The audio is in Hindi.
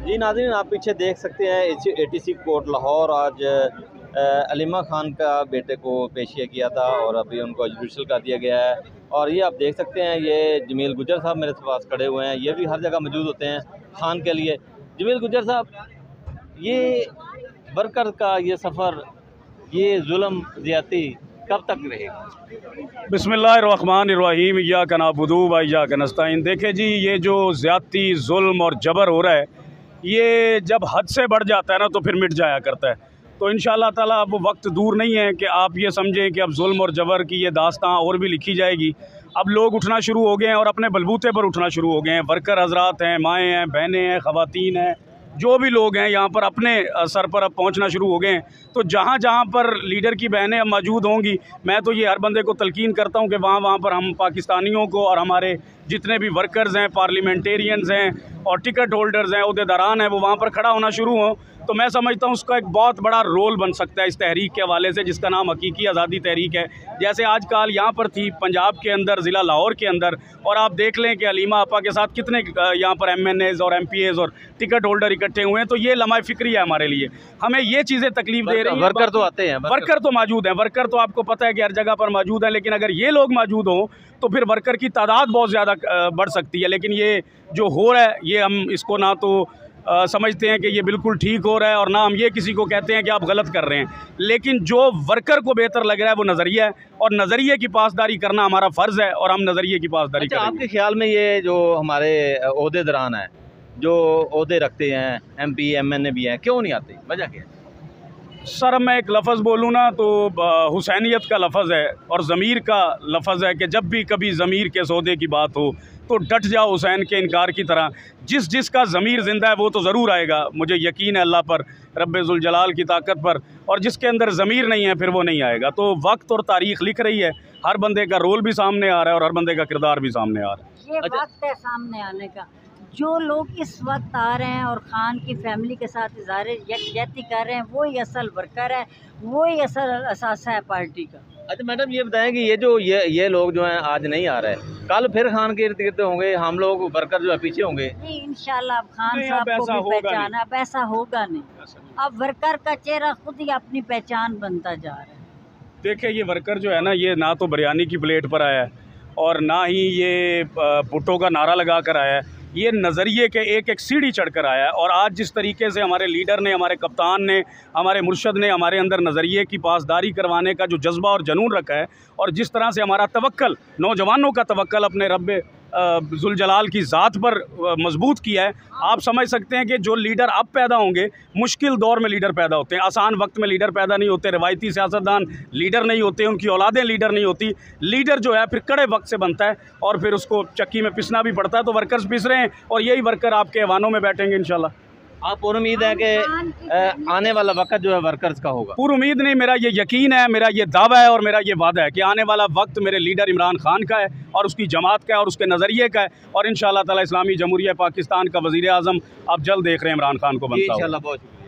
जी नाज़रीन, आप पीछे देख सकते हैं ATC कोर्ट लाहौर आज अलीमा खान का बेटे को पेशिया किया था और अभी उनको जुडिशल कर दिया गया है। और ये आप देख सकते हैं, ये जमील गुजर साहब मेरे पास खड़े हुए हैं। ये भी हर जगह मौजूद होते हैं खान के लिए। जमील गुजर साहब, ये वर्कर का ये सफ़र, ये जुल्म ज़्यादती कब तक रहेगा? बिस्मिल्लाहिर्रहमानिर्रहीम, इय्याका नअबुदु व इय्याका नस्तईन। देखे जी, ये जो ज़्यादती, जुल्म और जबर हो रहा है, ये जब हद से बढ़ जाता है ना तो फिर मिट जाया करता है। तो इंशाअल्लाह ताला अब वक्त दूर नहीं है कि आप ये समझें कि अब जुल्म और जबर की ये दास्तां और भी लिखी जाएगी। अब लोग उठना शुरू हो गए हैं और अपने बलबूते पर उठना शुरू हो गए हैं। वर्कर हजरात हैं, माएँ हैं, बहनें हैं, ख़वातीन हैं, जो भी लोग हैं यहाँ पर अपने सर पर अब पहुँचना शुरू हो गए हैं। तो जहाँ जहाँ पर लीडर की बहनें अब मौजूद होंगी, मैं तो ये हर बंदे को तलकीन करता हूँ कि वहाँ पर हम पाकिस्तानियों को और हमारे जितने भी वर्कर्स हैं, पार्लियामेंटेरियंस हैं और टिकट होल्डर्स हैं, ओहदेदारान हैं, वो वहाँ पर खड़ा होना शुरू हों। तो मैं समझता हूँ उसका एक बहुत बड़ा रोल बन सकता है इस तहरीक के हवाले से, जिसका नाम हकीकी आज़ादी तहरीक है। जैसे आजकल यहाँ पर थी पंजाब के अंदर, ज़िला लाहौर के अंदर, और आप देख लें कि अलीमा आपा के साथ कितने यहाँ पर MNAs और MPAs और टिकट होल्डर इकट्ठे हुए हैं। तो ये लम्हा फ़िक्री है हमारे लिए, हमें ये चीज़ें तकलीफ दे रही हैं। वर्कर तो आते हैं, वर्कर तो मौजूद हैं, वर्कर तो आपको पता है कि हर जगह पर मौजूद है, लेकिन अगर ये लोग मौजूद हों तो फिर वर्कर की तादाद बहुत ज़्यादा बढ़ सकती है। लेकिन ये जो हो रहा है, ये हम इसको ना तो समझते हैं कि ये बिल्कुल ठीक हो रहा है और ना हम ये किसी को कहते हैं कि आप गलत कर रहे हैं। लेकिन जो वर्कर को बेहतर लग रहा है वो नज़रिया है, और नज़रिए की पासदारी करना हमारा फ़र्ज़ है और हम नज़रिए की पासदारी करेंगे। आपके ख्याल में ये जो हमारे ओहदेदारान हैं, जो ओहदे रखते हैं, MP MNA भी हैं, क्यों नहीं आते? वजह क्या है? सर, अब मैं एक लफ्ज़ बोलूँ ना तो हुसैनियत का लफ्ज़ है और ज़मीर का लफ्ज़ है कि जब भी कभी ज़मीर के सौदे की बात हो तो डट जाओ हुसैन के इनकार की तरह। जिसका ज़मीर ज़िंदा है वो तो ज़रूर आएगा, मुझे यकीन है अल्लाह पर, रब्बे ज़ुल जलाल की ताकत पर। और जिसके अंदर ज़मीर नहीं है फिर वो नहीं आएगा। तो वक्त और तारीख़ लिख रही है, हर बंदे का रोल भी सामने आ रहा है और हर बंदे का किरदार भी सामने आ रहा है। ये वक्त है सामने आने का। जो लोग इस वक्त आ रहे हैं और ख़ान की फैमिली के साथ इज़हार यकजहती कर रहे हैं, वही असल वर्कर है, वही असल असासा है पार्टी का। अच्छा मैडम, ये बताएं कि ये लोग जो हैं आज नहीं आ रहे, कल फिर खान के इर्द गिर्द होंगे, हम लोग वर्कर जो है पीछे होंगे? नहीं, इंशाल्लाह अब खान साहब को भी पहचाना। अब ऐसा होगा नहीं, अब वर्कर का चेहरा खुद ही अपनी पहचान बनता जा रहा है। देखिए, ये वर्कर जो है ना, ये ना तो बिरयानी की प्लेट पर आया है और ना ही ये भुट्टो का नारा लगा कर आया है। ये नज़रिए के एक एक सीढ़ी चढ़कर आया है। और आज जिस तरीके से हमारे लीडर ने, हमारे कप्तान ने, हमारे मुर्शद ने हमारे अंदर नज़रिए की पासदारी करवाने का जो जज्बा और जुनून रखा है, और जिस तरह से हमारा तवक्कल, नौजवानों का तवक्कल अपने रब्बे ज़ुल जलाल की ज़ात पर मजबूत किया है, आप समझ सकते हैं कि जो लीडर अब पैदा होंगे, मुश्किल दौर में लीडर पैदा होते हैं, आसान वक्त में लीडर पैदा नहीं होते। रिवायती सियासतदान लीडर नहीं होते, उनकी औलादें लीडर नहीं होती। लीडर जो है फिर कड़े वक्त से बनता है और फिर उसको चक्की में पिसना भी पड़ता है। तो वर्कर्स पिस रहे हैं और यही वर्कर आपके ऐवानों में बैठेंगे इंशाल्लाह। आप पूरी उम्मीद है कि आने वाला वक्त जो है वर्कर्स का होगा? पूरी उम्मीद नहीं, मेरा ये यकीन है, मेरा ये दावा है और मेरा ये वादा है कि आने वाला वक्त मेरे लीडर इमरान खान का है और उसकी जमात का है और उसके नज़रिए का है। और इंशाअल्लाह ताला इस्लामी जमहूरिया पाकिस्तान का वज़ीर आज़म आप जल्द देख रहे हैं इमरान खान को बनता हुआ। इंशाअल्लाह। बहुत शुक्रिया।